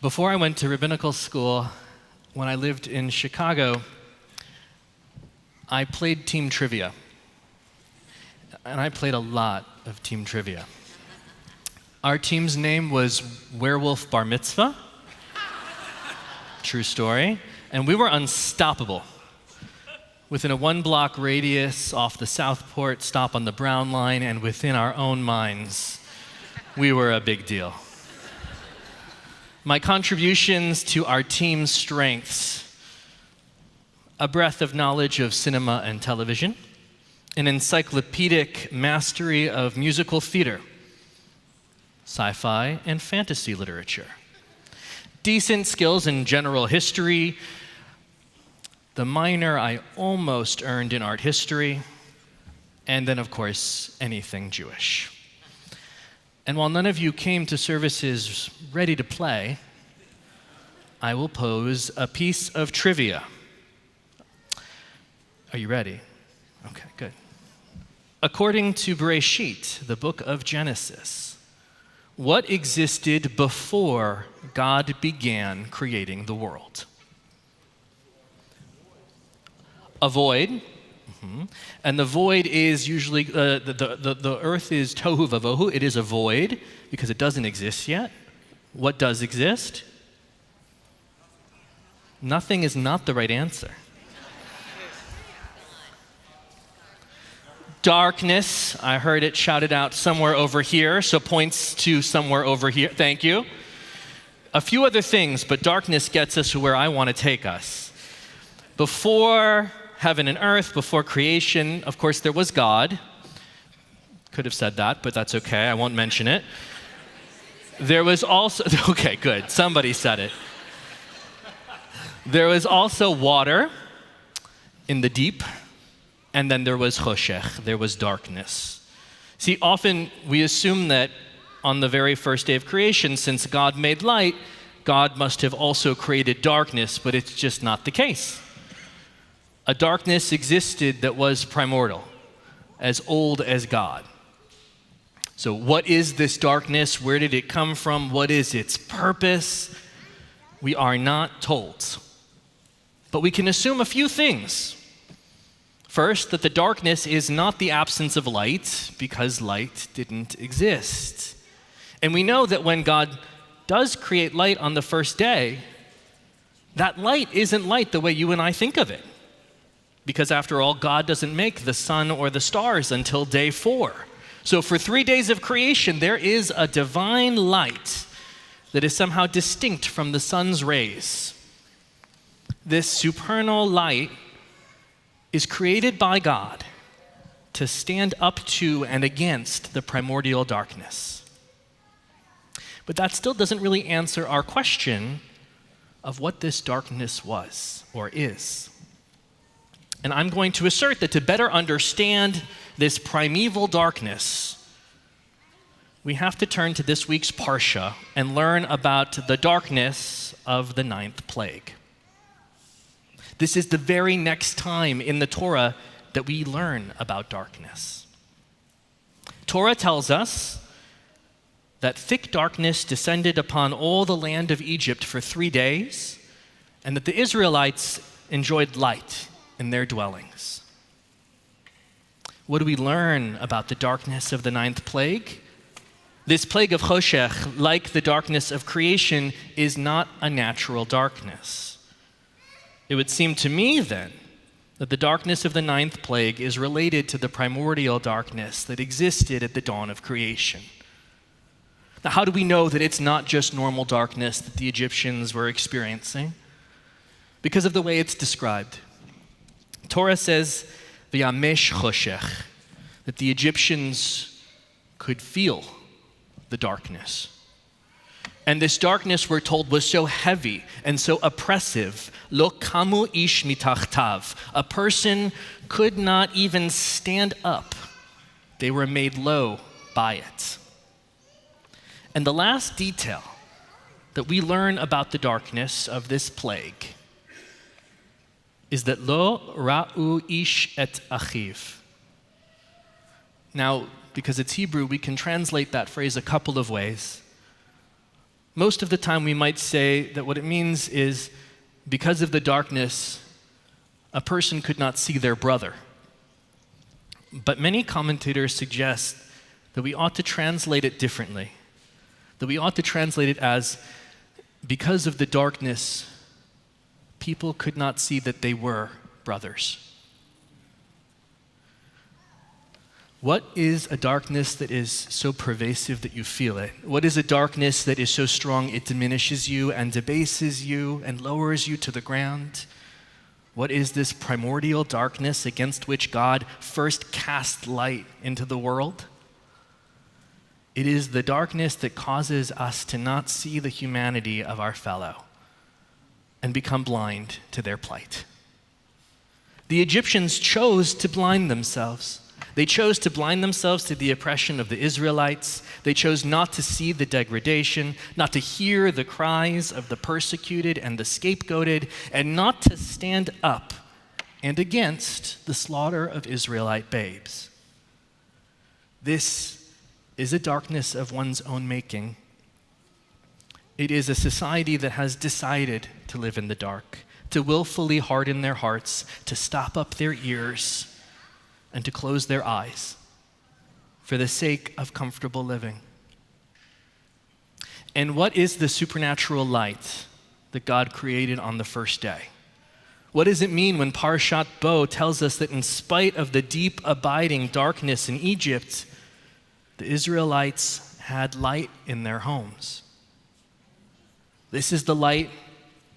Before I went to rabbinical school, when I lived in Chicago, I played team trivia. And I played a lot of team trivia. Our team's name was Werewolf Bar Mitzvah. True story. And we were unstoppable. Within a 1-block radius off the Southport stop on the Brown Line, and within our own minds, we were a big deal. My contributions to our team's strengths: a breadth of knowledge of cinema and television, an encyclopedic mastery of musical theater, sci-fi and fantasy literature, decent skills in general history, the minor I almost earned in art history, and then, of course, anything Jewish. And while none of you came to services ready to play, I will pose a piece of trivia. Are you ready? Okay, good. According to Bereshit, the book of Genesis, what existed before God began creating the world? A void. And the void is usually, the earth is tohu vavohu. It is a void because it doesn't exist yet. What does exist? Nothing is not the right answer. Darkness, I heard it shouted out somewhere over here, so points to somewhere over here. Thank you. A few other things, but darkness gets us to where I want to take us. Before heaven and earth, before creation, of course, there was God. Could have said that, but that's okay. I won't mention it. There was also, okay, good. Somebody said it. There was also water in the deep, and then there was choshech, there was darkness. See, often we assume that on the very first day of creation, since God made light, God must have also created darkness, but it's just not the case. A darkness existed that was primordial, as old as God. So what is this darkness? Where did it come from? What is its purpose? We are not told. But we can assume a few things. First, that the darkness is not the absence of light, because light didn't exist. And we know that when God does create light on the first day, that light isn't light the way you and I think of it. Because after all, God doesn't make the sun or the stars until day 4. So for 3 days of creation, there is a divine light that is somehow distinct from the sun's rays. This supernal light is created by God to stand up to and against the primordial darkness. But that still doesn't really answer our question of what this darkness was or is. And I'm going to assert that to better understand this primeval darkness, we have to turn to this week's Parsha and learn about the darkness of the 9th plague. This is the very next time in the Torah that we learn about darkness. Torah tells us that thick darkness descended upon all the land of Egypt for 3 days, and that the Israelites enjoyed light in their dwellings. What do we learn about the darkness of the 9th plague? This plague of choshech, like the darkness of creation, is not a natural darkness. It would seem to me, then, that the darkness of the 9th plague is related to the primordial darkness that existed at the dawn of creation. Now, how do we know that it's not just normal darkness that the Egyptians were experiencing? Because of the way it's described. Torah says, v'yamesh choshech, that the Egyptians could feel the darkness. And this darkness, we're told, was so heavy and so oppressive. Lo kamu ish mitachtav. A person could not even stand up. They were made low by it. And the last detail that we learn about the darkness of this plague is that lo ra'u ish et achiv. Now, because it's Hebrew, we can translate that phrase a couple of ways. Most of the time we might say that what it means is because of the darkness, a person could not see their brother. But many commentators suggest that we ought to translate it differently, that we ought to translate it as because of the darkness, people could not see that they were brothers. What is a darkness that is so pervasive that you feel it? What is a darkness that is so strong it diminishes you and debases you and lowers you to the ground? What is this primordial darkness against which God first cast light into the world? It is the darkness that causes us to not see the humanity of our fellow and become blind to their plight. The Egyptians chose to blind themselves. They chose to blind themselves to the oppression of the Israelites. They chose not to see the degradation, not to hear the cries of the persecuted and the scapegoated, and not to stand up and against the slaughter of Israelite babes. This is a darkness of one's own making. It is a society that has decided to live in the dark, to willfully harden their hearts, to stop up their ears, and to close their eyes for the sake of comfortable living. And what is the supernatural light that God created on the first day? What does it mean when Parshat Bo tells us that in spite of the deep abiding darkness in Egypt, the Israelites had light in their homes? This is the light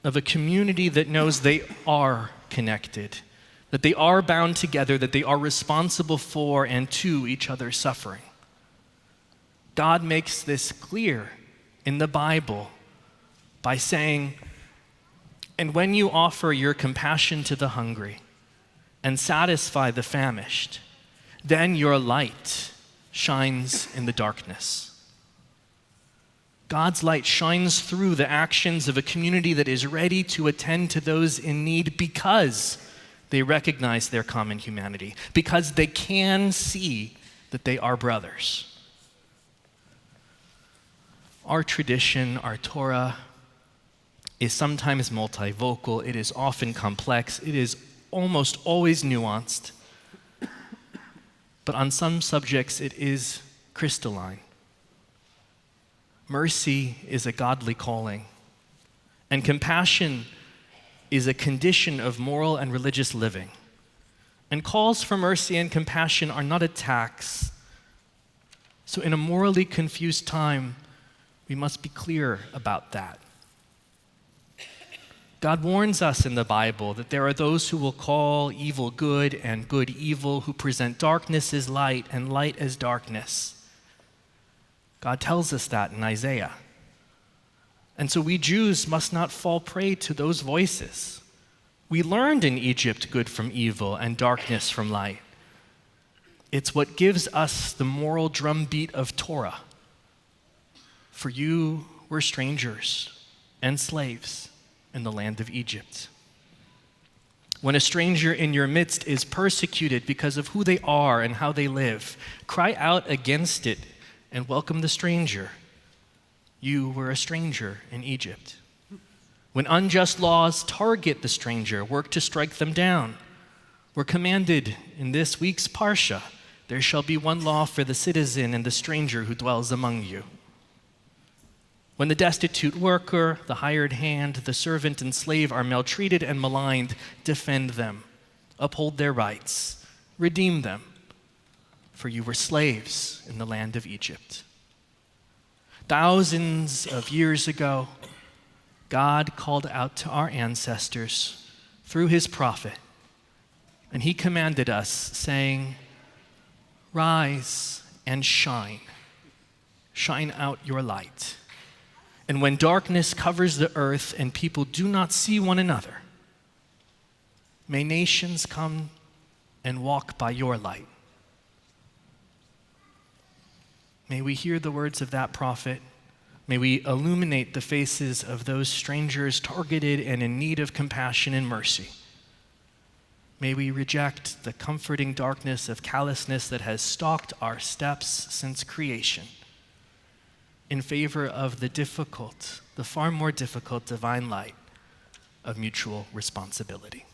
of a community that knows they are connected, that they are bound together, that they are responsible for and to each other's suffering. God makes this clear in the Bible by saying, "And when you offer your compassion to the hungry and satisfy the famished, then your light shines in the darkness." God's light shines through the actions of a community that is ready to attend to those in need because they recognize their common humanity, because they can see that they are brothers. Our tradition, our Torah, is sometimes multivocal, it is often complex, it is almost always nuanced, but on some subjects it is crystalline. Mercy is a godly calling, and compassion is a condition of moral and religious living. And calls for mercy and compassion are not attacks. So in a morally confused time, we must be clear about that. God warns us in the Bible that there are those who will call evil good and good evil, who present darkness as light and light as darkness. God tells us that in Isaiah. And so we Jews must not fall prey to those voices. We learned in Egypt good from evil and darkness from light. It's what gives us the moral drumbeat of Torah. For you were strangers and slaves in the land of Egypt. When a stranger in your midst is persecuted because of who they are and how they live, cry out against it and welcome the stranger. You were a stranger in Egypt. When unjust laws target the stranger, work to strike them down. We're commanded in this week's Parsha, there shall be one law for the citizen and the stranger who dwells among you. When the destitute worker, the hired hand, the servant and slave are maltreated and maligned, defend them, uphold their rights, redeem them, for you were slaves in the land of Egypt. Thousands of years ago, God called out to our ancestors through his prophet, and he commanded us, saying, "Rise and shine. Shine out your light. And when darkness covers the earth and people do not see one another, may nations come and walk by your light." May we hear the words of that prophet. May we illuminate the faces of those strangers targeted and in need of compassion and mercy. May we reject the comforting darkness of callousness that has stalked our steps since creation. in favor of the difficult, the far more difficult divine light of mutual responsibility.